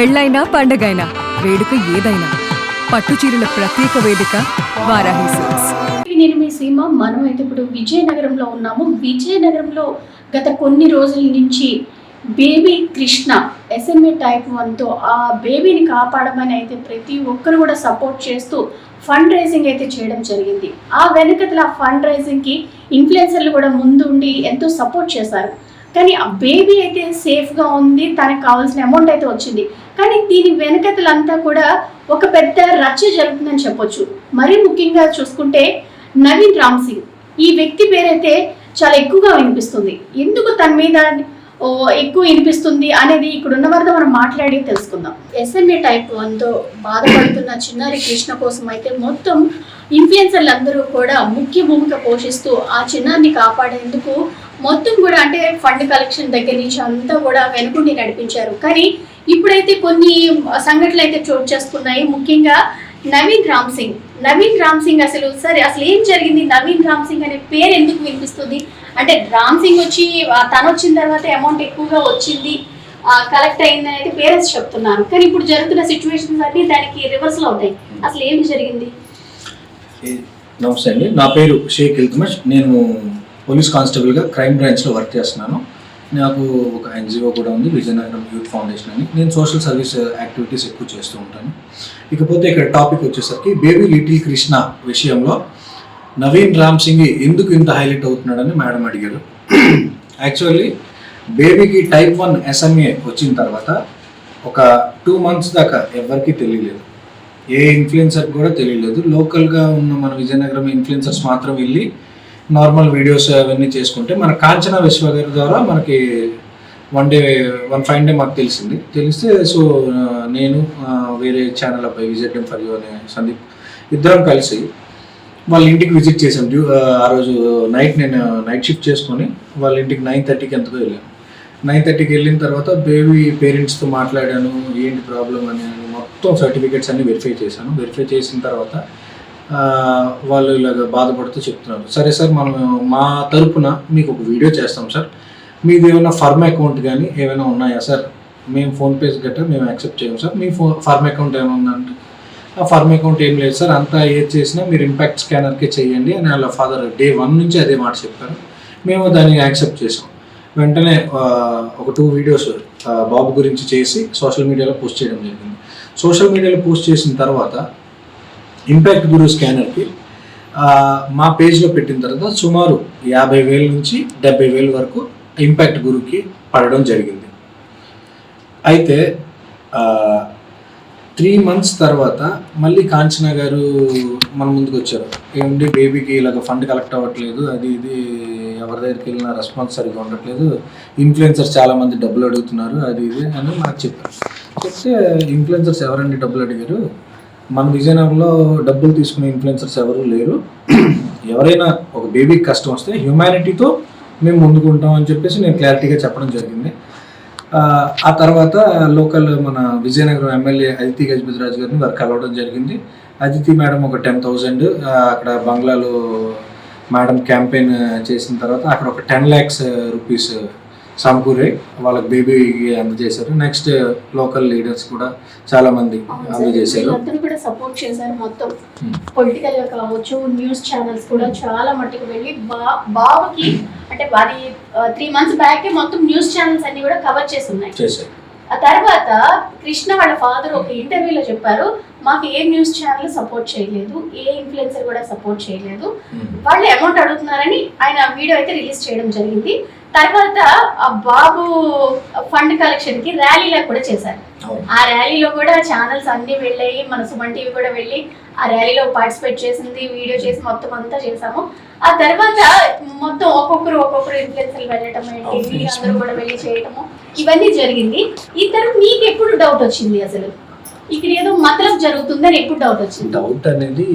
పెళ్ళైనా పండగైనా వేడుక ఏదైనా పట్టు చీరల ప్రత్యేక వేదిక వారాహి సిల్క్స్. నేను మీ సీమ. మనం అయితే ఇప్పుడు విజయనగరంలో ఉన్నాము. విజయనగరంలో గత కొన్ని రోజుల నుంచి బేబీ కృష్ణ SMA type 1తో ఆ బేబీని కాపాడమని అయితే ప్రతి ఒక్కరు కూడా సపోర్ట్ చేస్తూ ఫండ్ రైజింగ్ అయితే చేయడం జరిగింది. ఆ వెనుకతల ఫండ్ రైజింగ్కి ఇన్ఫ్లుయెన్సర్లు కూడా ముందుండి ఎంతో సపోర్ట్ చేశారు. కానీ ఆ బేబీ అయితే సేఫ్గా ఉంది, తనకు కావాల్సిన అమౌంట్ అయితే వచ్చింది. కానీ దీని వెనుకతలంతా కూడా ఒక పెద్ద రచ్చ జరుగుతుందని చెప్పొచ్చు. మరీ ముఖ్యంగా చూసుకుంటే నవీన్ రామ్ సింగ్ ఈ వ్యక్తి పేరైతే చాలా ఎక్కువగా వినిపిస్తుంది. ఎందుకు తన మీద ఎక్కువ వినిపిస్తుంది అనేది ఇక్కడ ఉన్న వారితో మనం మాట్లాడి తెలుసుకుందాం. SMA type 1తో బాధపడుతున్న చిన్నారి కృష్ణ కోసం అయితే మొత్తం ఇన్ఫ్లుయెన్సర్లు అందరూ కూడా ముఖ్య భూమిక పోషిస్తూ ఆ చిన్నారిని కాపాడేందుకు మొత్తం కూడా అంటే ఫండ్ కలెక్షన్ దగ్గర నుంచి అంతా కూడా వెనుకుండి నడిపించారు. కానీ ఇప్పుడైతే కొన్ని సంఘటనలు అయితే చోటు చేసుకున్నాయి. ముఖ్యంగా నవీన్ రామ్ సింగ్ అసలు ఏం జరిగింది? నవీన్ రామ్ సింగ్ అనే పేరు ఎందుకు వినిపిస్తుంది అంటే రామ్ సింగ్ వచ్చి తను వచ్చిన తర్వాత అమౌంట్ ఎక్కువగా వచ్చింది, కలెక్ట్ అయింది అనేది పేరెంట్స్ చెప్తున్నారు. కానీ ఇప్పుడు జరుగుతున్న సిచ్యువేషన్స్ అన్ని దానికి రివర్స్ లో ఉంటాయి. అసలు ఏం జరిగింది? నమస్తే అండి, నా పేరు షేక్ ఇల్తుమష్. నేను పోలీస్ కానిస్టేబుల్గా క్రైమ్ బ్రాంచ్లో వర్క్ చేస్తున్నాను. నాకు ఒక NGO కూడా ఉంది, విజయనగరం యూత్ ఫౌండేషన్ అని. నేను సోషల్ సర్వీస్ యాక్టివిటీస్ ఎక్కువ చేస్తూ ఉంటాను. ఇకపోతే ఇక్కడ టాపిక్ వచ్చేసరికి బేబీ లిటిల్ కృష్ణ విషయంలో నవీన్ రామ్ సింగ్ ఎందుకు ఇంత హైలైట్ అవుతున్నాడని మేడం అడిగారు. యాక్చువల్లీ బేబీకి type 1 SMA వచ్చిన తర్వాత ఒక 2 months దాకా ఎవరికీ తెలియలేదు, ఏ ఇన్ఫ్లుయెన్సర్ కూడా తెలియలేదు. లోకల్గా ఉన్న మన విజయనగరం ఇన్ఫ్లుయెన్సర్స్ మాత్రం వెళ్ళి నార్మల్ వీడియోస్ అవన్నీ చేసుకుంటే మన కాంచనా విశ్వ గారి ద్వారా మనకి వన్ ఫైన్ డే మాకు తెలిస్తే సో నేను వేరే ఛానల్ అబ్బాయి విజిట్ ఫర్ యూ అనే సందీప్ ఇద్దరం కలిసి వాళ్ళ ఇంటికి విజిట్ చేసాం. ఆ రోజు నేను నైట్ షిఫ్ట్ చేసుకొని వాళ్ళ ఇంటికి 9:30కి ఎంతకో వెళ్ళాను. 9:30కి వెళ్ళిన తర్వాత బేబీ పేరెంట్స్తో మాట్లాడాను, ఏంటి ప్రాబ్లం అని మొత్తం సర్టిఫికేట్స్ అన్ని వెరిఫై చేశాను. వెరిఫై చేసిన తర్వాత వాళ్ళు ఇలాగ బాధపడుతూ చెప్తున్నారు, సరే సార్ మనం మా తరపున మీకు ఒక వీడియో చేస్తాం సార్, మీది ఏమైనా ఫర్మ్ అకౌంట్ కానీ ఏమైనా ఉన్నాయా సార్, మేము ఫోన్పేస్ గట్రా మేము యాక్సెప్ట్ చేయం సార్, మీ ఫర్మ్ అకౌంట్ ఏమైనా ఉందంటే ఆ ఫర్మ్ అకౌంట్ ఏం లేదు సార్, అంతా ఏది చేసినా మీరు ఇంపాక్ట్ స్కానర్కే చేయండి అని వాళ్ళ ఫాదర్ Day 1 నుంచి అదే మాట చెప్పారు. మేము దాన్ని యాక్సెప్ట్ చేసాం. వెంటనే ఒక 2 వీడియోస్ బాబు గురించి చేసి సోషల్ మీడియాలో పోస్ట్ చేయడం జరిగింది. సోషల్ మీడియాలో పోస్ట్ చేసిన తర్వాత ఇంపాక్ట్ గురు స్కానర్కి మా పేజ్లో పెట్టిన తర్వాత సుమారు 50,000 నుంచి 70,000 వరకు ఇంపాక్ట్ గురుకి పడడం జరిగింది. అయితే 3 months తర్వాత మళ్ళీ కాంచనా గారు మన ముందుకు వచ్చారు. ఏమండి బేబీకి ఇలాగ ఫండ్ కలెక్ట్ అవ్వట్లేదు, అది ఇది ఎవరి దగ్గరికి వెళ్ళినా రెస్పాన్స్ సరిగ్గా ఉండట్లేదు, ఇన్ఫ్లుయెన్సర్స్ చాలామంది డబ్బులు అడుగుతున్నారు, అది ఇది అని నాకు చెప్పారు. చెప్తే ఇన్ఫ్లుయెన్సర్స్ ఎవరండి డబ్బులు అడిగారు, మన విజయనగరంలో డబ్బులు తీసుకునే ఇన్ఫ్లుయెన్సర్స్ ఎవరు లేరు, ఎవరైనా ఒక బేబీకి కష్టం వస్తే హ్యూమానిటీతో మేము ముందుకుంటాం అని చెప్పేసి నేను క్లారిటీగా చెప్పడం జరిగింది. ఆ తర్వాత లోకల్ మన విజయనగరం ఎమ్మెల్యే అదితి గజపతిరాజు గారిని వారు కలవడం జరిగింది. అదితి మేడం ఒక 10,000 అక్కడ బంగ్లాలో మేడం క్యాంపెయిన్ చేసిన తర్వాత అక్కడ ఒక 10 lakhs రూపీస్ సమకూరే వాళ్ళకి బేబీకి అందజేశారు. నెక్స్ట్ లోకల్ లీడర్స్ కూడా చాలా మంది అందజేశారు. అందరూ కూడా సపోర్ట్ చేశారు. మొత్తం పొలిటికల్ గా కావచ్చు, న్యూస్ ఛానల్స్ కూడా చాలా మట్టుకు వెళ్ళి బాబుకి అంటే వారి 3 months బ్యాక్ మొత్తం న్యూస్ ఛానల్స్ అన్ని కూడా కవర్ చేసి ఉన్నాయి. ఆ తర్వాత కృష్ణ వాళ్ళ ఫాదర్ ఒక ఇంటర్వ్యూలో చెప్పారు, మాకు ఏ న్యూస్ ఛానల్ సపోర్ట్ చేయలేదు, ఏ ఇన్ఫ్లుయెన్సర్ కూడా సపోర్ట్ చేయలేదు, వాళ్ళు అమౌంట్ అడుగుతున్నారని ఆయన వీడియో అయితే రిలీజ్ చేయడం జరిగింది. తర్వాత ఆ బాబు ఫండ్ కలెక్షన్ కి ర్యాలీలా కూడా చేశారు. ఆ ర్యాలీలో కూడా ఛానల్స్ అన్ని వెళ్ళాయి, మన సుమన్ టీవీ కూడా వెళ్ళి ఆ ర్యాలీలో పార్టిసిపేట్ చేసింది, వీడియో చేసి మొత్తం అంతా చేసాము. ఆ తర్వాత మొత్తం ఒక్కొక్కరు ఇన్ఫ్లుయెన్సర్లు వెళ్ళటం ఏంటి, అందరూ కూడా వెళ్ళి చేయటము ఇవన్నీ జరిగింది. ఈ తర్వాత మీకు ఎప్పుడు డౌట్ వచ్చింది అసలు ఇక్కడ ఏదో మతలబ్ జరుగుతుందని ఎప్పుడు డౌట్ వచ్చింది? డౌట్ అనేది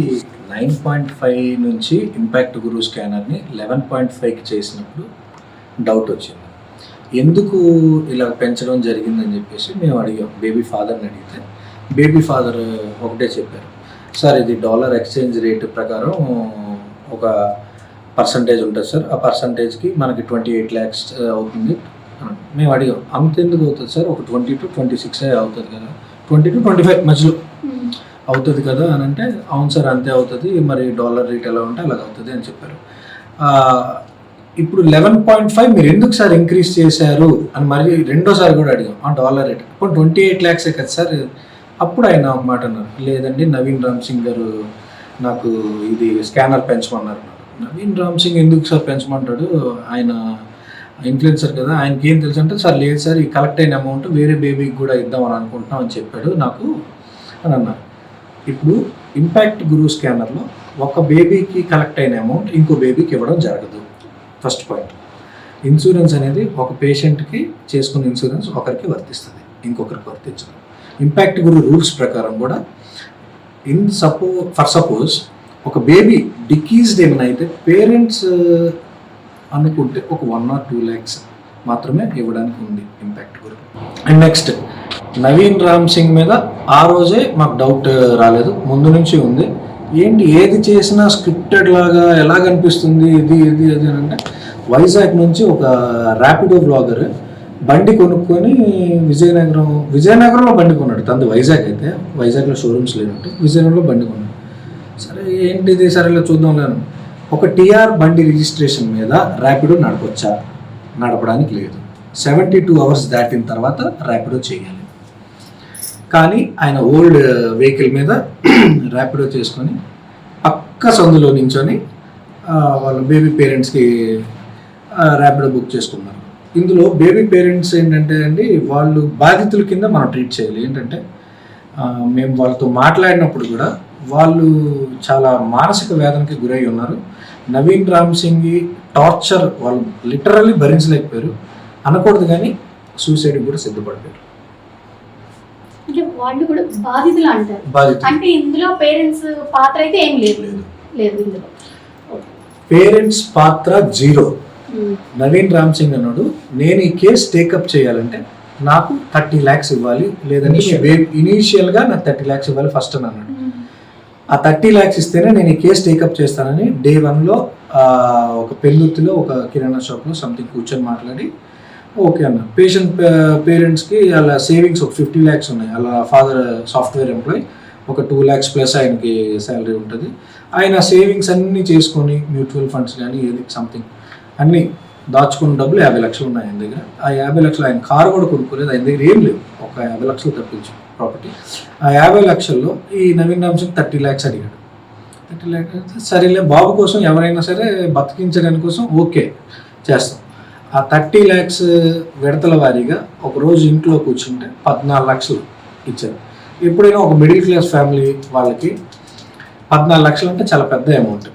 9.5 నుంచి ఇంపాక్ట్ గురు స్కానర్ని 11.5కి చేసినప్పుడు డౌట్ వచ్చింది. ఎందుకు ఇలా పెంచడం జరిగిందని చెప్పేసి మేము అడిగాం. బేబీ ఫాదర్ని అడిగితే బేబీ ఫాదర్ ఒకటే చెప్పారు, సార్ ఇది డాలర్ ఎక్స్చేంజ్ రేట్ ప్రకారం ఒక పర్సంటేజ్ ఉంటుంది సార్, ఆ పర్సంటేజ్కి మనకి 28 lakhs అవుతుంది, అన్నాడు. మేము అడిగాం, అంత ఎందుకు అవుతుంది సార్, ఒక 20 to 26 అవుతుంది కదా, 20 to 25 మధ్యలో అవుతుంది కదా అని అంటే, అవును సార్ అంతే అవుతుంది, మరి డాలర్ రేట్ ఎలా ఉంటే అలాగ అవుతుంది అని చెప్పారు. ఇప్పుడు 11.5 మీరు ఎందుకు సార్ ఇంక్రీజ్ చేశారు అని మరి రెండోసారి కూడా అడిగాం. ఆ డాలర్ రేట్ ఇప్పుడు 28 lakhs కదా సార్. అప్పుడు ఆయన ఒక మాట అన్నారు, లేదండి నవీన్ రామ్ సింగ్ గారు నాకు ఇది స్కానర్ పెంచమన్నారు. నవీన్ రామ్ సింగ్ ఎందుకు సార్ పెంచమంటాడు, ఆయన ఇన్ఫ్లుయెన్సర్ కదా, ఆయనకి ఏం తెలుసు అంటే, సార్ లేదు సార్ ఈ కలెక్ట్ అయిన అమౌంట్ వేరే బేబీకి కూడా ఇద్దామని అనుకుంటున్నాం అని చెప్పాడు నాకు అని అన్నారు. ఇప్పుడు ఇంపాక్ట్ గురు స్కానర్లో ఒక బేబీకి కలెక్ట్ అయిన అమౌంట్ ఇంకో బేబీకి ఇవ్వడం జరగదు. ఫస్ట్ పాయింట్, ఇన్సూరెన్స్ అనేది ఒక పేషెంట్కి చేసుకున్న ఇన్సూరెన్స్ ఒకరికి వర్తిస్తుంది, ఇంకొకరికి వర్తించదు. ఇంపాక్ట్ గురు రూల్స్ ప్రకారం కూడా ఫర్ సపోజ్ ఒక బేబీ డికీజ్డ్ ఏమైనా అయితే పేరెంట్స్ అనుకుంటే ఒక 1 or 2 lakhs మాత్రమే ఇవ్వడానికి ఉంది impact Guru. And next Naveen Ram Singh మీద ఆ రోజే మాకు డౌట్ రాలేదు, ముందు నుంచి ఉంది. ఏంటి ఏది చేసినా స్క్రిప్టెడ్ లాగా ఎలా కనిపిస్తుంది ఇది అది అని అంటే, వైజాగ్ నుంచి ఒక ర్యాపిడో బ్లాగర్ బండి కొనుక్కొని విజయనగరంలో బండి కొన్నాడు. తనది వైజాగ్ అయితే, వైజాగ్లో షోరూమ్స్ లేనట్టు విజయనగరంలో బండి కొన్నాడు. సరే ఏంటిది సరే ఇలా చూద్దాం లేను. ఒక టీఆర్ బండి రిజిస్ట్రేషన్ మీద ర్యాపిడో నడపొచ్చా, నడపడానికి లేదు. 72 hours దాటిన తర్వాత ర్యాపిడో చేయాలి. కానీ ఆయన ఓల్డ్ వెహికల్ మీద ర్యాపిడో చేసుకొని పక్క సందులో నించొని వాళ్ళ బేబీ పేరెంట్స్కి ర్యాపిడో బుక్ చేసుకున్నారు. ఇందులో బేబీ పేరెంట్స్ ఏంటంటే అండి, వాళ్ళు బాధితుల కింద మనం ట్రీట్ చేయాలి. ఏంటంటే మేము వాళ్ళతో మాట్లాడినప్పుడు కూడా వాళ్ళు చాలా మానసిక వేదనకి గురై ఉన్నారు. నవీన్ రామ్ సింగ్ టార్చర్ వాళ్ళు లిటరల్లీ భరించలేకపోయారు అనకూడదు, కానీ సూసైడ్ కూడా సిద్ధపడిపోయారు. అంటే వాళ్ళు కూడా బాధితులు అంటారు. అంటే ఇందులో పేరెంట్స్ పాత్ర అయితే ఏం లేదు ఇందులో. పేరెంట్స్ పాత్ర 0. నవీన్ రామ్ సింగ్ అన్నాడు, నేను ఈ కేసు టేకప్ చేయాలంటే నాకు 30 lakhs ఇవ్వాలి, లేదంటే ఇనీషియల్గా నాకు 30 lakhs ఇవ్వాలి ఫస్ట్ అని అన్నాడు. ఆ 30 lakhs ఇస్తేనే నేను ఈ కేసు టేకప్ చేస్తానని Day 1లో ఒక పెళ్ళుత్తిలో ఒక కిరాణా షాప్లో సంథింగ్ కూర్చొని మాట్లాడి ఓకే అన్న. పేరెంట్స్కి అలా సేవింగ్స్ ఒక 50 lakhs ఉన్నాయి. అలా ఫాదర్ సాఫ్ట్వేర్ ఎంప్లాయీ, ఒక 2 lakhs ప్లస్ ఆయనకి శాలరీ ఉంటుంది. ఆయన సేవింగ్స్ అన్నీ చేసుకొని మ్యూచువల్ ఫండ్స్ కానీ ఏది సంథింగ్ అన్నీ దాచుకున్న డబ్బులు 50 lakhs ఉన్నాయి ఆయన దగ్గర. ఆ 50 lakhs ఆయన కారు కూడా కొనుక్కోలేదు, ఆయన దగ్గర ఏం లేవు, ఒక 50 lakhs తప్పించి ప్రాపర్టీ. ఆ 50 lakhsలో ఈ నవీన్ రామ్ సింగ్ 30 lakhs అడిగాడు. 30 lakhs సరేలే, బాబు కోసం ఎవరైనా సరే బతికించడానికి కోసం ఓకే చేస్తాం. ఆ 30 lakhs విడతల వారీగా ఒకరోజు ఇంట్లో కూర్చుంటే 14 lakhs ఇచ్చారు. ఎప్పుడైనా ఒక మిడిల్ క్లాస్ ఫ్యామిలీ వాళ్ళకి 14 lakhs అంటే చాలా పెద్ద అమౌంట్.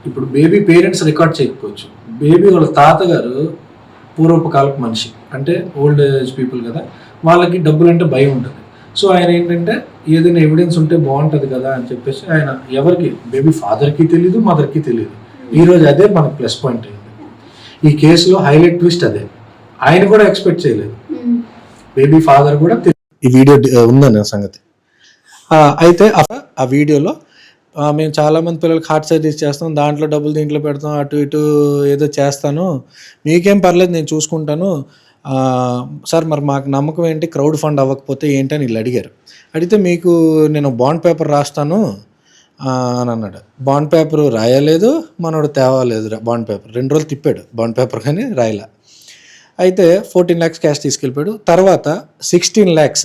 ఇప్పుడు బేబీ పేరెంట్స్ రికార్డ్ చేయకపోవచ్చు, బేబీ వాళ్ళ తాతగారు పూర్వపు కాలపు మనిషి, అంటే ఓల్డ్ ఏజ్ పీపుల్ కదా, వాళ్ళకి డబ్బులు అంటే భయం ఉంటుంది. సో ఆయన ఏంటంటే ఏదైనా ఎవిడెన్స్ ఉంటే బాగుంటుంది కదా అని చెప్పేసి ఆయన ఎవరికి, బేబీ ఫాదర్కి తెలియదు, మదర్కి తెలియదు. ఈరోజు అదే మనకు ప్లస్ పాయింట్ అయింది. ఈ కేసులో హైలైట్ ట్విస్ట్ అదే, ఆయన కూడా ఎక్స్పెక్ట్ చేయలేదు, బేబీ ఫాదర్ కూడా ఈ వీడియో ఉందనే సంగతి. అయితే ఆ వీడియోలో మేము చాలామంది పిల్లలకి హార్ట్ సర్జరీస్ చేస్తాం, దాంట్లో డబ్బులు దీంట్లో పెడతాం, అటు ఇటు ఏదో చేస్తాను, మీకేం పర్లేదు నేను చూసుకుంటాను సార్, మరి మాకు నమ్మకం ఏంటి, క్రౌడ్ ఫండ్ అవ్వకపోతే ఏంటి అని వీళ్ళు అడిగారు. అడిగితే మీకు నేను బాండ్ పేపర్ రాస్తాను అని అన్నాడు. బాండ్ పేపర్ రాయలేదు, మనోడు తేవలేదు బాండ్ పేపర్. 2 రోజులు తిప్పాడు బాండ్ పేపర్, కానీ రాయలే. అయితే 14 lakhs క్యాష్ తీసుకెళ్ళిపోయాడు. తర్వాత 16 lakhs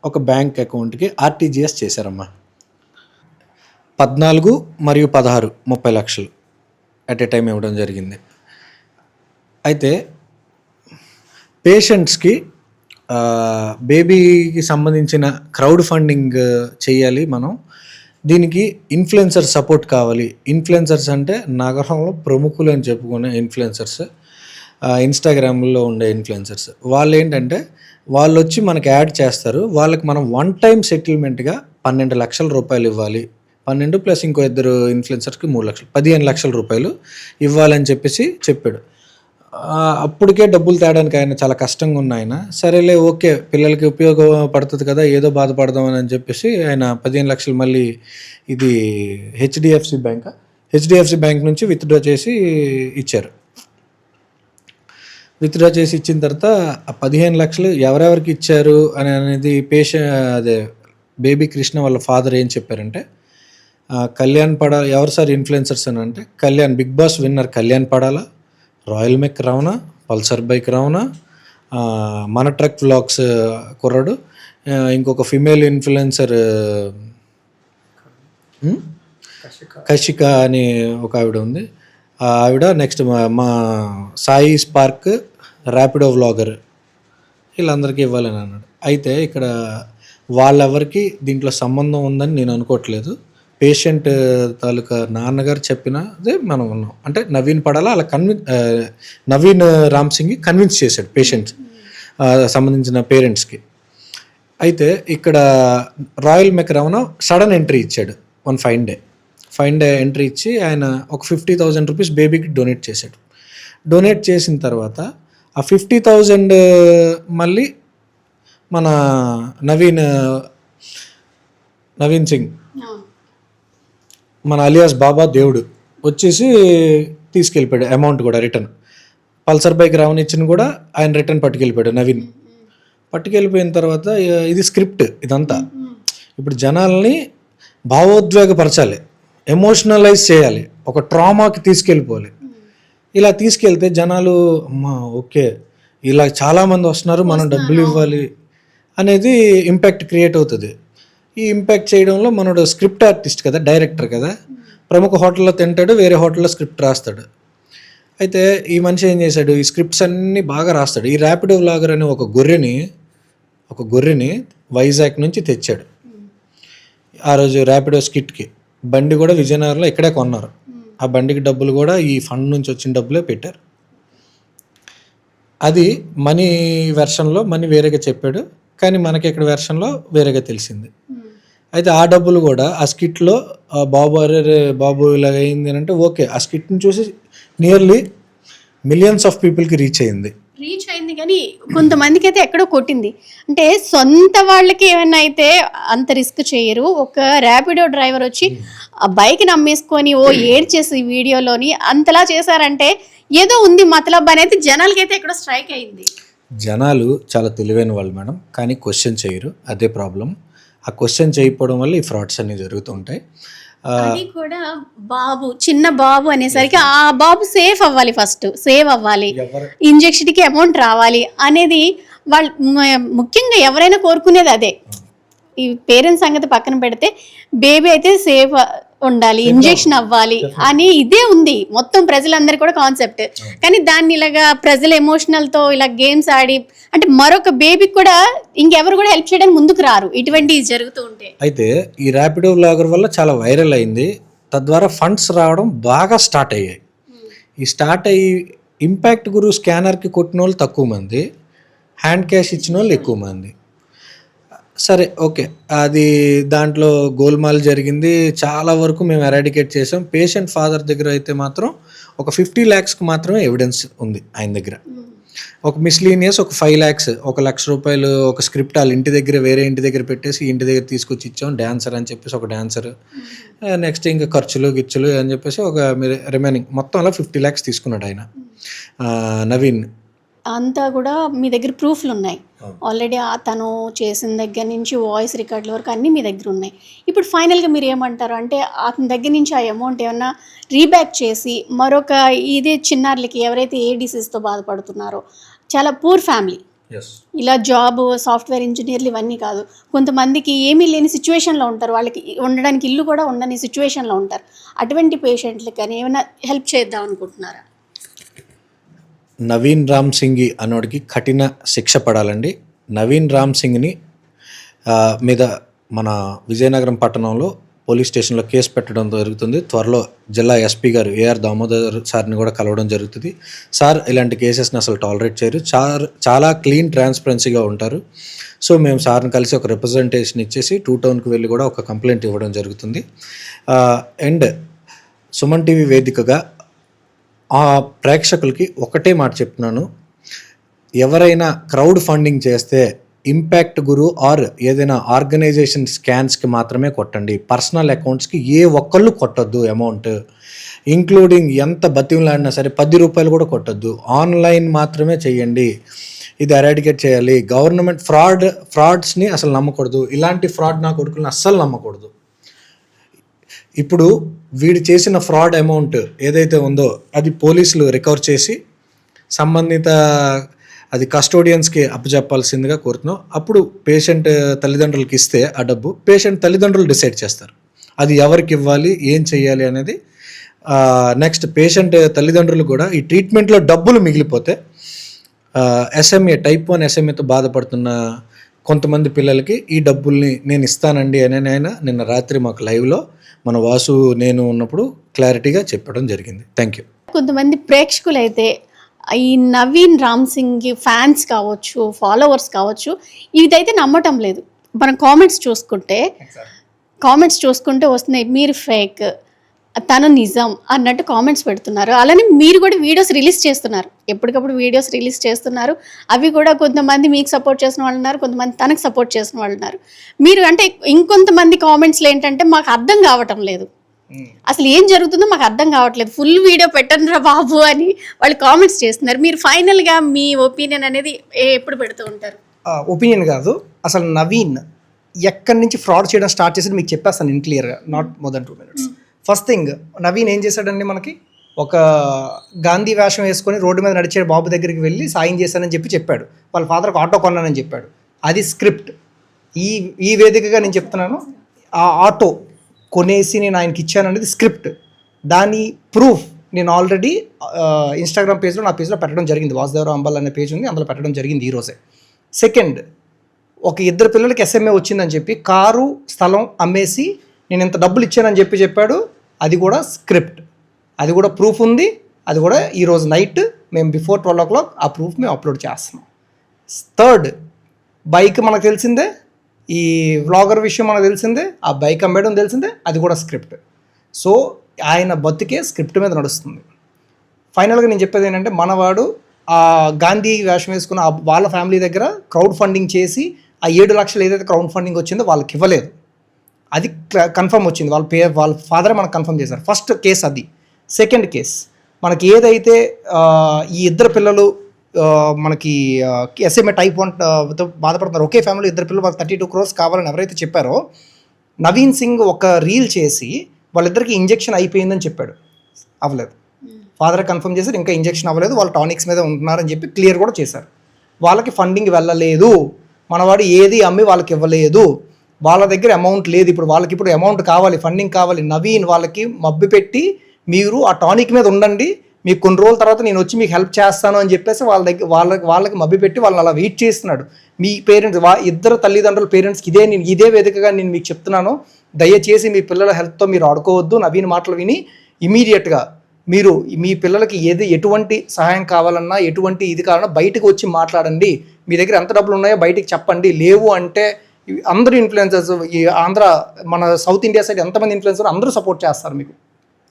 ఒక బ్యాంక్ అకౌంట్కి ఆర్టీజీఎస్ చేశారమ్మా. 14 మరియు 16 30 lakhs అట్ ఏ టైం ఇవ్వడం జరిగింది. అయితే పేషెంట్స్కి బేబీకి సంబంధించిన క్రౌడ్ ఫండింగ్ చేయాలి మనం, దీనికి ఇన్ఫ్లుయెన్సర్ సపోర్ట్ కావాలి. ఇన్ఫ్లుయెన్సర్స్ అంటే నగరంలో ప్రముఖులు అని చెప్పుకునే ఇన్ఫ్లుయెన్సర్స్, ఇన్స్టాగ్రామ్లో ఉండే ఇన్ఫ్లుయెన్సర్స్. వాళ్ళు ఏంటంటే వాళ్ళు వచ్చి మనకి యాడ్ చేస్తారు, వాళ్ళకి మనం 1 time సెటిల్మెంట్గా 12 లక్షల రూపాయలు ఇవ్వాలి. 12 ప్లస్ ఇంకో 2 ఇన్ఫ్లుయెన్సర్స్కి 3 లక్షలు, 15 లక్షల రూపాయలు ఇవ్వాలని చెప్పేసి చెప్పాడు. అప్పటికే డబ్బులు తేడానికి ఆయన చాలా కష్టంగా ఉన్న ఆయన, సరేలే ఓకే పిల్లలకి ఉపయోగపడుతుంది కదా, ఏదో బాధపడదామని అని చెప్పేసి ఆయన 15 లక్షలు మళ్ళీ ఇది హెచ్డిఎఫ్సి బ్యాంక్ నుంచి విత్డ్రా చేసి ఇచ్చారు. విత్డ్రా చేసి ఇచ్చిన తర్వాత ఆ 15 లక్షలు ఎవరెవరికి ఇచ్చారు అనేది అదే బేబీ కృష్ణ వాళ్ళ ఫాదర్ ఏం చెప్పారంటే, కళ్యాణ్ పడాల ఎవరు సార్ ఇన్ఫ్లుయెన్సర్స్ అని అంటే, Kalyan Bigg Boss winner Kalyan Padala, royal mech Ramana, Pulsar bike Ramana, మన ట్రక్ వ్లాగ్స్ కుర్రాడు, ఇంకొక ఫిమేల్ ఇన్ఫ్లుయెన్సర్ కషిక అని ఒక ఆవిడ ఉంది. ఆ ఆవిడ నెక్స్ట్ మా సాయి స్పార్క్ ర్యాపిడో వ్లాగర్, వీళ్ళందరికీ ఇవ్వాలని అన్నాడు. అయితే ఇక్కడ వాళ్ళెవరికి దీంట్లో సంబంధం ఉందని నేను అనుకోవట్లేదు. పేషెంట్ తాలూకా నాన్నగారు చెప్పినదే మనం ఉన్నాం. అంటే నవీన్ పడాలా అలా నవీన్ రామ్ సింగ్ కన్విన్స్ చేశాడు పేషెంట్స్ సంబంధించిన పేరెంట్స్కి. అయితే ఇక్కడ royal mech Ramana sudden entry ఇచ్చాడు. ఫైన్ డే ఎంట్రీ ఇచ్చి ఆయన ఒక 50,000 రూపీస్ బేబీకి డొనేట్ చేశాడు. డొనేట్ చేసిన తర్వాత ఆ 50,000 మళ్ళీ మన నవీన్ సింగ్ మన అలియాస్ బాబా దేవుడు వచ్చేసి తీసుకెళ్ళిపోయాడు అమౌంట్ కూడా రిటర్న్. పల్సర్ బైక్ రావనిచ్చిన కూడా ఆయన రిటర్న్ పట్టుకెళ్ళిపోయాడు నవీన్. పట్టుకెళ్ళిపోయిన తర్వాత ఇది స్క్రిప్ట్ ఇదంతా. ఇప్పుడు జనాల్ని భావోద్వేగపరచాలి, ఎమోషనలైజ్ చేయాలి, ఒక ట్రామాకి తీసుకెళ్ళిపోవాలి. ఇలా తీసుకెళ్తే జనాలు అమ్మా ఓకే ఇలా చాలామంది వస్తున్నారు, మనం డబ్బులు ఇవ్వాలి అనేది ఇంపాక్ట్ క్రియేట్ అవుతుంది. ఈ ఇంపాక్ట్ చేయడంలో మనోడు స్క్రిప్ట్ ఆర్టిస్ట్ కదా, డైరెక్టర్ కదా, ప్రముఖ హోటల్లో తింటాడు, వేరే హోటల్లో స్క్రిప్ట్ రాస్తాడు. అయితే ఈ మనిషి ఏం చేశాడు, ఈ స్క్రిప్ట్స్ అన్నీ బాగా రాస్తాడు. ఈ ర్యాపిడో వ్లాగర్ అనే ఒక గొర్రెని వైజాగ్ నుంచి తెచ్చాడు. ఆ రోజు ర్యాపిడో స్కిట్కి బండి కూడా విజయనగరంలో ఇక్కడే కొన్నారు. ఆ బండికి డబ్బులు కూడా ఈ ఫండ్ నుంచి వచ్చిన డబ్బులే పెట్టారు. అది మనీ వెర్షన్లో మనీ వేరేగా చెప్పాడు, కానీ మనకి ఇక్కడ వెర్షన్లో వేరేగా తెలిసింది. అయితే ఆ డబ్బులు కూడా ఆ స్కిట్లో బాబు ఇలాగ అయింది అని అంటే ఓకే, ఆ స్కిట్ని చూసి నియర్లీ మిలియన్స్ ఆఫ్ పీపుల్కి రీచ్ అయింది కానీ కొంతమందికి అయితే ఎక్కడో కొట్టింది. అంటే సొంత వాళ్ళకి ఏమైనా అయితే అంత రిస్క్ చేయరు. ఒక ర్యాపిడో డ్రైవర్ వచ్చి ఆ బైక్ని అమ్మేసుకొని ఏడ్చేసి వీడియోలోని అంతలా చేశారంటే ఏదో ఉంది మతలబ్ అనేది జనాలకి అయితే ఎక్కడో స్ట్రైక్ అయింది. జనాలు చాలా తెలివైన వాళ్ళు మేడం, కానీ క్వశ్చన్ చేయరు, అదే ప్రాబ్లం. ఆ క్వశ్చన్ చేయకపోవడం వల్ల ఈ ఫ్రాడ్స్ అన్నీ జరుగుతుంటాయి. అది కూడా చిన్న బాబు అనేసరికి ఆ బాబు సేఫ్ అవ్వాలి, ఫస్ట్ సేవ్ అవ్వాలి, ఇంజెక్షన్కి అమౌంట్ రావాలి అనేది వాళ్ళు ముఖ్యంగా ఎవరైనా కోరుకునేది అదే. ఈ పేరెంట్స్ సంగతి పక్కన పెడితే బేబీ అయితే సేఫ్ ఉండాలి, ఇంజెక్షన్ అవ్వాలి అని ఇదే ఉంది మొత్తం ప్రజలందరి కూడా కాన్సెప్ట్. కానీ దాన్ని ఇలాగా ప్రజల ఎమోషనల్తో ఇలా గేమ్స్ ఆడి అంటే మరొక బేబీకి కూడా ఇంకెవరు కూడా హెల్ప్ చేయడానికి ముందుకు రారు ఇటువంటివి జరుగుతూ ఉంటే. అయితే ఈ ర్యాపిడో వ్లాగర్ వల్ల చాలా వైరల్ అయింది, తద్వారా ఫండ్స్ రావడం బాగా స్టార్ట్ అయ్యాయి. ఈ స్టార్ట్ అయ్యి ఇంపాక్ట్ గురు స్కానర్కి కొట్టిన వాళ్ళు తక్కువ మంది, హ్యాండ్ క్యాష్ ఇచ్చిన వాళ్ళు ఎక్కువ మంది. సరే ఓకే, అది దాంట్లో గోల్మాల్ జరిగింది, చాలా వరకు మేము ఎరాడికేట్ చేసాం. పేషెంట్ ఫాదర్ దగ్గర అయితే మాత్రం ఒక 50 lakhs మాత్రమే ఎవిడెన్స్ ఉంది ఆయన దగ్గర. ఒక మిస్లీనియస్ ఒక 5 lakhs, 1 లక్ష రూపాయలు ఒక స్క్రిప్ట్ వాళ్ళ ఇంటి దగ్గర వేరే ఇంటి దగ్గర పెట్టేసి ఇంటి దగ్గర తీసుకొచ్చి ఇచ్చాం. డాన్సర్ అని చెప్పేసి ఒక డాన్సర్, నెక్స్ట్ ఇంకా ఖర్చులు గిచ్చులు అని చెప్పేసి ఒక రిమైనింగ్ మొత్తం అలా 50 lakhs తీసుకున్నాడు ఆయన నవీన్. అంతా కూడా మీ దగ్గర ప్రూఫ్లు ఉన్నాయి ఆల్రెడీ, తను చేసిన దగ్గర నుంచి వాయిస్ రికార్డుల వరకు అన్నీ మీ దగ్గర ఉన్నాయి. ఇప్పుడు ఫైనల్గా మీరు ఏమంటారు అంటే అతని దగ్గర నుంచి ఆ అమౌంట్ ఏమన్నా రీబ్యాక్ చేసి మరొక ఇదే చిన్నారులకి ఎవరైతే ఏ డిసీజ్తో బాధపడుతున్నారో, చాలా పూర్ ఫ్యామిలీ, ఇలా జాబ్ సాఫ్ట్వేర్ ఇంజనీర్లు ఇవన్నీ కాదు, కొంతమందికి ఏమీ లేని సిచ్యువేషన్లో ఉంటారు, వాళ్ళకి ఉండడానికి ఇల్లు కూడా ఉండని సిచ్యువేషన్లో ఉంటారు, అటువంటి పేషెంట్లకి కానీ ఏమైనా హెల్ప్ చేద్దాం అనుకుంటున్నారా? నవీన్ రామ్ సింగ్ అన్నోడికి కఠిన శిక్ష పడాలండి. నవీన్ రామ్ సింగ్ని మీద మన విజయనగరం పట్టణంలో పోలీస్ స్టేషన్లో కేసు పెట్టడం జరుగుతుంది. త్వరలో జిల్లా ఎస్పీ గారు ఏఆర్ దామోదర్ సార్ని కూడా కలవడం జరుగుతుంది. సార్ ఇలాంటి కేసెస్ని అసలు టాలరేట్ చేయరు, చాలా క్లీన్ ట్రాన్స్పరెన్సీగా ఉంటారు. సో మేము సార్ని కలిసి ఒక రిప్రజెంటేషన్ ఇచ్చేసి 2 టౌన్కి వెళ్ళి కూడా ఒక కంప్లైంట్ ఇవ్వడం జరుగుతుంది. అండ్ సుమన్ టీవీ వేదికగా ఆ ప్రేక్షకులకి ఒకటే మాట చెప్తున్నాను, ఎవరైనా క్రౌడ్ ఫండింగ్ చేస్తే ఇంపాక్ట్ గురు ఆర్ ఏదైనా ఆర్గనైజేషన్ స్కాన్స్కి మాత్రమే కొట్టండి, పర్సనల్ అకౌంట్స్కి ఏ ఒక్కళ్ళు కొట్టొద్దు అమౌంట్. ఇంక్లూడింగ్ ఎంత బతిమలాడినా సరే 10 రూపాయలు కూడా కొట్టద్దు, ఆన్లైన్ మాత్రమే చేయండి. ఇది ఎరాడికేట్ చేయాలి. గవర్నమెంట్ ఫ్రాడ్స్ని అసలు నమ్మకూడదు. ఇలాంటి ఫ్రాడ్ నా కొడుకులను అస్సలు నమ్మకూడదు. ఇప్పుడు వీడు చేసిన ఫ్రాడ్ అమౌంట్ ఏదైతే ఉందో అది పోలీసులు రికవర్ చేసి సంబంధిత అది కస్టోడియన్స్కి అప్పచెప్పాల్సిందిగా కోరుతున్నాం. అప్పుడు పేషెంట్ తల్లిదండ్రులకి ఇస్తే ఆ డబ్బు పేషెంట్ తల్లిదండ్రులు డిసైడ్ చేస్తారు అది ఎవరికి ఇవ్వాలి, ఏం చేయాలి అనేది. నెక్స్ట్ పేషెంట్ తల్లిదండ్రులు కూడా ఈ ట్రీట్మెంట్లో డబ్బులు మిగిలిపోతే SMA టైప్ 1 SMAతో బాధపడుతున్న కొంతమంది పిల్లలకి ఈ డబ్బుల్ని నేను ఇస్తానండి అని ఆయన నిన్న రాత్రి మాకు లైవ్లో మన వాసు నేను ఉన్నప్పుడు క్లారిటీగా చెప్పడం జరిగింది. Thank you. కొంతమంది ప్రేక్షకులు అయితే ఈ నవీన్ రామ్ సింగ్ ఫ్యాన్స్ కావచ్చు, ఫాలోవర్స్ కావచ్చు, ఇదైతే నమ్మటం లేదు. మనం కామెంట్స్ చూసుకుంటే వస్తున్నాయి మీరు ఫేక్, తను నిజం అన్నట్టు కామెంట్స్ పెడుతున్నారు. అలానే మీరు కూడా వీడియోస్ రిలీజ్ చేస్తున్నారు, ఎప్పటికప్పుడు వీడియోస్ రిలీజ్ చేస్తున్నారు. అవి కూడా కొంతమంది మీకు సపోర్ట్ చేసిన వాళ్ళు ఉన్నారు, కొంతమంది తనకు సపోర్ట్ చేసిన వాళ్ళు ఉన్నారు. మీరు అంటే ఇంకొంతమంది కామెంట్స్లో ఏంటంటే మాకు అర్థం కావటం లేదు, అసలు ఏం జరుగుతుందో మాకు అర్థం కావట్లేదు, ఫుల్ వీడియో పెట్టండి రా బాబు అని వాళ్ళు కామెంట్స్ చేస్తున్నారు. మీరు ఫైనల్గా మీ ఒపీనియన్ అనేది ఎప్పుడు పెడుతూ ఉంటారు? ఒపీనియన్ కాదు, అసలు నవీన్ ఎక్కడి నుంచి ఫ్రాడ్ చేయడం స్టార్ట్ చేసి మీకు చెప్పేస్తాను ఇన్ క్లియర్గా, not more than 2 minutes. First thing, Naveen ఏం చేశాడండి, మనకి ఒక గాంధీ వేషం వేసుకొని రోడ్డు మీద నడిచే బాబు దగ్గరికి వెళ్ళి సాయం చేశానని చెప్పాడు. వాళ్ళ ఫాదర్కి ఆటో కొన్నానని చెప్పాడు. అది స్క్రిప్ట్. ఈ వేదికగా నేను చెప్తున్నాను, ఆ ఆటో కొనేసి నేను ఆయనకి ఇచ్చాననేది స్క్రిప్ట్. దాని ప్రూఫ్ నేను ఆల్రెడీ ఇన్స్టాగ్రామ్ పేజ్లో, నా పేజ్లో పెట్టడం జరిగింది. వాసుదేవరావు అంబల్ అనే పేజ్ ఉంది, అందులో పెట్టడం జరిగింది ఈరోజే. సెకండ్, ఒక 2 పిల్లలకి SMA వచ్చిందని చెప్పి కారు స్థలం అమ్మేసి నేను ఇంత డబ్బులు ఇచ్చానని చెప్పాడు. అది కూడా స్క్రిప్ట్, అది కూడా ప్రూఫ్ ఉంది. అది కూడా ఈరోజు నైట్ మేము బిఫోర్ 12 o'clock ఆ ప్రూఫ్ మేము అప్లోడ్ చేస్తున్నాం. థర్డ్, బైక్ మనకు తెలిసిందే, ఈ వ్లాగర్ విషయం మనకు తెలిసిందే, ఆ బైక్ అమ్మేయడం తెలిసిందే, అది కూడా స్క్రిప్ట్. సో ఆయన బతికే స్క్రిప్ట్ మీద నడుస్తుంది. ఫైనల్గా నేను చెప్పేది ఏంటంటే, మనవాడు ఆ గాంధీ వేషం వేసుకున్న వాళ్ళ ఫ్యామిలీ దగ్గర క్రౌడ్ ఫండింగ్ చేసి ఆ 7 లక్షలు ఏదైతే క్రౌడ్ ఫండింగ్ వచ్చిందో వాళ్ళకి ఇవ్వలేదు. అది కన్ఫర్మ్ వచ్చింది, వాళ్ళ ఫాదరే మనకు కన్ఫర్మ్ చేశారు. ఫస్ట్ కేసు అది. సెకండ్ కేస్, మనకి ఏదైతే ఈ 2 పిల్లలు మనకి SMA టైప్ 1తో బాధపడుతున్నారు, ఒకే ఫ్యామిలీ 2 పిల్లలు వాళ్ళకి 32 crores కావాలని ఎవరైతే చెప్పారో, నవీన్ సింగ్ ఒక రీల్ చేసి వాళ్ళిద్దరికి ఇంజెక్షన్ అయిపోయిందని చెప్పాడు. అవ్వలేదు. ఫాదర్ కన్ఫర్మ్ చేశారు, ఇంకా ఇంజెక్షన్ అవ్వలేదు, వాళ్ళు టానిక్స్ మీద ఉంటున్నారని చెప్పి క్లియర్ కూడా చేశారు. వాళ్ళకి ఫండింగ్ వెళ్ళలేదు, మనవాడు ఏది అమ్మి వాళ్ళకి ఇవ్వలేదు, వాళ్ళ దగ్గర అమౌంట్ లేదు. ఇప్పుడు అమౌంట్ కావాలి, ఫండింగ్ కావాలి. నవీన్ వాళ్ళకి మబ్బి పెట్టి మీరు ఆ టానిక్ మీద ఉండండి, మీకు కొన్ని రోజుల తర్వాత నేను వచ్చి మీకు హెల్ప్ చేస్తాను అని చెప్పేసి వాళ్ళకి మబ్బి పెట్టి వాళ్ళని అలా వెయిట్ చేస్తున్నాడు. మీ పేరెంట్స్, 2 తల్లిదండ్రుల పేరెంట్స్కి ఇదే వేదికగా నేను మీకు చెప్తున్నాను, దయచేసి మీ పిల్లల హెల్త్తో మీరు ఆడుకోవద్దు. నవీన్ మాటలు విని ఇమీడియట్గా మీరు మీ పిల్లలకి ఎటువంటి సహాయం కావాలన్నా, ఎటువంటి ఇది కావాలన్నా బయటకు వచ్చి మాట్లాడండి. మీ దగ్గర ఎంత డబ్బులు ఉన్నాయో బయటికి చెప్పండి. లేవు అంటే అందరూ ఇన్ఫ్లుయెన్సర్స్, ఈ మన సౌత్ ఇండియా సైడ్ ఎంతమంది ఇన్ఫ్లుయెన్సర్ అందరూ సపోర్ట్ చేస్తారు, మీకు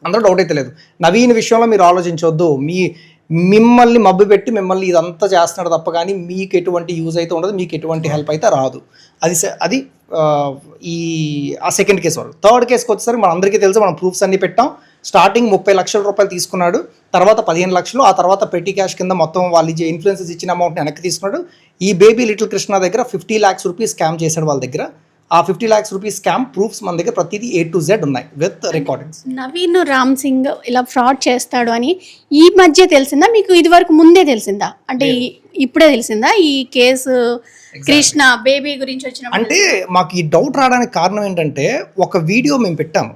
అందరూ డౌట్ అయితే లేదు. నవీన్ విషయంలో మీరు ఆలోచించవద్దు. మిమ్మల్ని మబ్బు పెట్టి మిమ్మల్ని ఇదంతా చేస్తున్నాడు తప్ప కానీ మీకు ఎటువంటి యూజ్ అయితే ఉండదు, మీకు ఎటువంటి హెల్ప్ అయితే రాదు. అది ఆ సెకండ్ కేసు వాళ్ళు. థర్డ్ కేసుకి వచ్చేసరికి మన అందరికీ తెలుసు, మనం ప్రూఫ్స్ అన్ని పెట్టాం. స్టార్టింగ్ 30 లక్షల రూపాయలు తీసుకున్నాడు, తర్వాత 15 లక్షలు, ఆ తర్వాత పెట్టి క్యాష్ కింద మొత్తం వాళ్ళు ఇన్ఫ్లుయెన్సెస్ ఇచ్చిన అమౌంట్ని వెనక్కి తీసుకున్నాడు. ఈ బేబీ లిటిల్ కృష్ణ దగ్గర 50 lakhs rupees స్కామ్ చేశాడు వాళ్ళ దగ్గర. ఆ 50 lakhs rupees స్కామ్ ప్రూఫ్స్ మన దగ్గర ప్రతిదీ A to Z ఉన్నాయి విత్ రికార్డింగ్స్. నవీన్ రామ్ సింగ్ ఇలా ఫ్రాడ్ చేస్తాడు అని ఈ మధ్య తెలిసిందా మీకు? ఇది వరకు ముందే తెలిసిందా? అంటే ఇప్పుడే తెలిసిందా ఈ కేసు? కృష్ణ బేబీ గురించి వచ్చిన అంటే మాకు ఈ డౌట్ రావడానికి కారణం ఏంటంటే, ఒక వీడియో మేము పెట్టాము,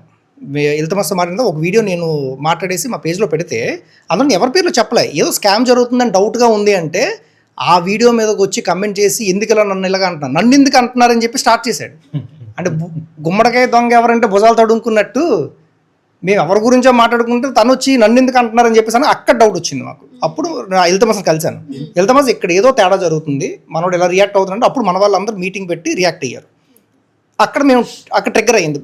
ఇల్తమస్తో మాట్లాడిన ఒక వీడియో నేను మాట్లాడేసి మా పేజ్లో పెడితే అందులో ఎవరి పేర్లు చెప్పలే, ఏదో స్కామ్ జరుగుతుందని డౌట్గా ఉంది అంటే ఆ వీడియో మీదకి వచ్చి కమెంట్ చేసి ఎందుకు ఇలా నన్ను ఇలాగా అంటున్నాను, నన్ను ఎందుకు అంటున్నారని చెప్పి స్టార్ట్ చేశాడు. అంటే గుమ్మడికాయ దొంగ ఎవరంటే భుజాలు తడుముకున్నట్టు మేము ఎవరి గురించో మాట్లాడుకుంటే తను వచ్చి నన్ను ఎందుకు అంటున్నారని చెప్పేసి అని అక్కడ డౌట్ వచ్చింది మాకు. అప్పుడు ఇల్తమస్ని కలిశాను. ఇల్తమస్ ఇక్కడ ఏదో తేడా జరుగుతుంది, మనోడు ఎలా రియాక్ట్ అవుతుందంటే అప్పుడు మన వాళ్ళందరూ మీటింగ్ పెట్టి రియాక్ట్ అయ్యారు. అక్కడ ట్రిగ్గర్ అయ్యింది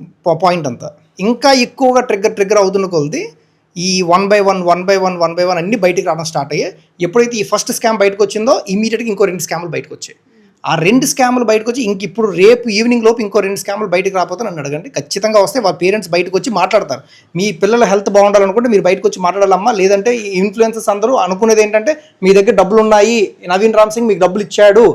పాయింట్ అంతా. ఇంకా ఎక్కువగా ట్రిగ్గర్ అవుతున్న కొలది ఈ 1 by 1 అన్నీ బయటికి రావడం స్టార్ట్ అయ్యాయి. ఎప్పుడైతే ఈ ఫస్ట్ స్కామ్ బయటకు వచ్చిందో ఇమీడియట్గా ఇంకో 2 స్కామ్లు బయటకు వచ్చాయి. ఆ 2 స్కాములు బయటకు వచ్చి ఇంక ఇప్పుడు రేపు ఈవినింగ్ లోపు ఇంకో 2 స్కాములు బయటకు రాకపోతే నన్ను అడగండి. ఖచ్చితంగా వస్తే వాళ్ళ పేరెంట్స్ బయటకు వచ్చి మాట్లాడతారు. మీ పిల్లల హెల్త్ బాగుండాలనుకుంటే మీరు బయటకు వచ్చి మాట్లాడాలమ్మా. లేదంటే ఈ ఇన్ఫ్లుయెన్సర్స్ అందరూ అనుకునేది ఏంటంటే మీ దగ్గర డబ్బులు ఉన్నాయి, నవీన్ రామ్ సింగ్ మీకు డబ్బులు ఇచ్చాడు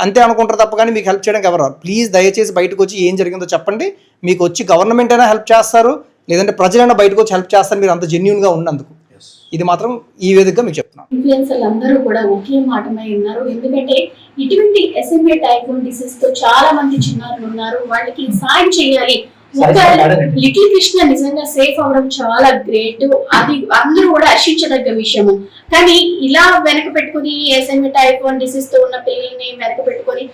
అంతే అనుకుంటారు తప్ప కానీ మీకు హెల్ప్ చేయడానికి ఎవరు. ప్లీజ్ దయచేసి బయటకు వచ్చి ఏం జరిగిందో చెప్పండి. మీకు వచ్చి గవర్నమెంట్ అయినా హెల్ప్ చేస్తారు, లేదంటే ప్రజలైనా బయటకు వచ్చి హెల్ప్ చేస్తారు. మీరు అంత జెన్యూన్గా ఉన్నందుకు ఇది మాత్రం ఈ వేదికగా మీకు చెప్తున్నాను. ఇన్ఫ్లుయెన్సర్లు అందరూ కూడా ఒకే మాటమై ఉన్నారు. ఎందుకంటే ఇటువంటి SMA టైప్ 1 డిసీజ్ తో చాలా మంది చిన్నారులు ఉన్నారు, వాళ్ళకి సాయం చేయాలి. ఒక లిటిల్ కృష్ణ నిజంగా సేఫ్ అవడం చాలా గ్రేట్, అది అందరూ కూడా హర్షించదగ్గ విషయం. కానీ ఇలా వెనక పెట్టుకుని SMA టైప్ 1 డిసీజ్ తో ఉన్న పిల్లల్ని వెనక పెట్టుకొని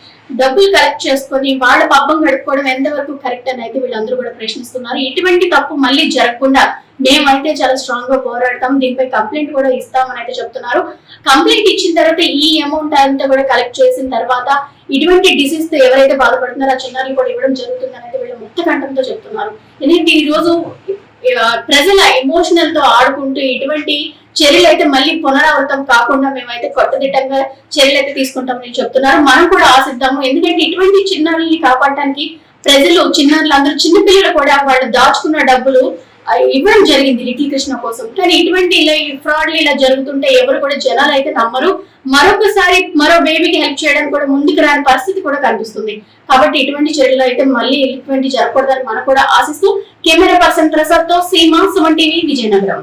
డబ్బులు కలెక్ట్ చేసుకొని వాళ్ళ పబ్బం గడుపుకోవడం ఎంతవరకు కరెక్ట్ అని అయితే వీళ్ళందరూ కూడా ప్రశ్నిస్తున్నారు. ఇటువంటి తప్పు మళ్ళీ జరగకుండా మేమైతే చాలా స్ట్రాంగ్ గా పోరాడతాం, దీనిపై కంప్లైంట్ కూడా ఇస్తామని అయితే చెప్తున్నారు. కంప్లైంట్ ఇచ్చిన తర్వాత ఈ అమౌంట్ అంతా కూడా కలెక్ట్ చేసిన తర్వాత ఇటువంటి డిసీజ్ తో ఎవరైతే బాధపడుతున్నారో ఆ చిన్నారులు కూడా ఇవ్వడం జరుగుతుంది అనేది వీళ్ళు ముక్త కంఠంతో చెప్తున్నారు. ఎందుకంటే ఈ రోజు ప్రజల ఎమోషనల్ తో ఆడుకుంటూ ఇటువంటి చర్యలు అయితే మళ్ళీ పునరావృతం కాకుండా మేమైతే కొత్తదిట్టంగా చర్యలు అయితే తీసుకుంటామని చెప్తున్నారు. మనం కూడా ఆశిద్దాము. ఎందుకంటే ఇటువంటి చిన్నారుల్ని కాపాడటానికి ప్రజలు, చిన్నారులు అందరూ, చిన్నపిల్లలు కూడా వాళ్ళు దాచుకున్న డబ్బులు ఇవ్వడం జరిగింది లిటిల్ కృష్ణ కోసం. కానీ ఇటువంటి ఇలా ఫ్రాడ్లు ఇలా జరుగుతుంటే ఎవరు కూడా జనాలు అయితే నమ్మరు. మరొకసారి మరో బేబీకి హెల్ప్ చేయడానికి కూడా ముందుకు రాని పరిస్థితి కూడా కనిపిస్తుంది. కాబట్టి ఇటువంటి చర్యలు అయితే మళ్ళీ ఇటువంటి జరగకూడదని మనం కూడా ఆశిస్తూ కెమెరా పర్సన్ ప్రసాద్ తో సీమా, సుమన్ టీవీ, విజయనగరం.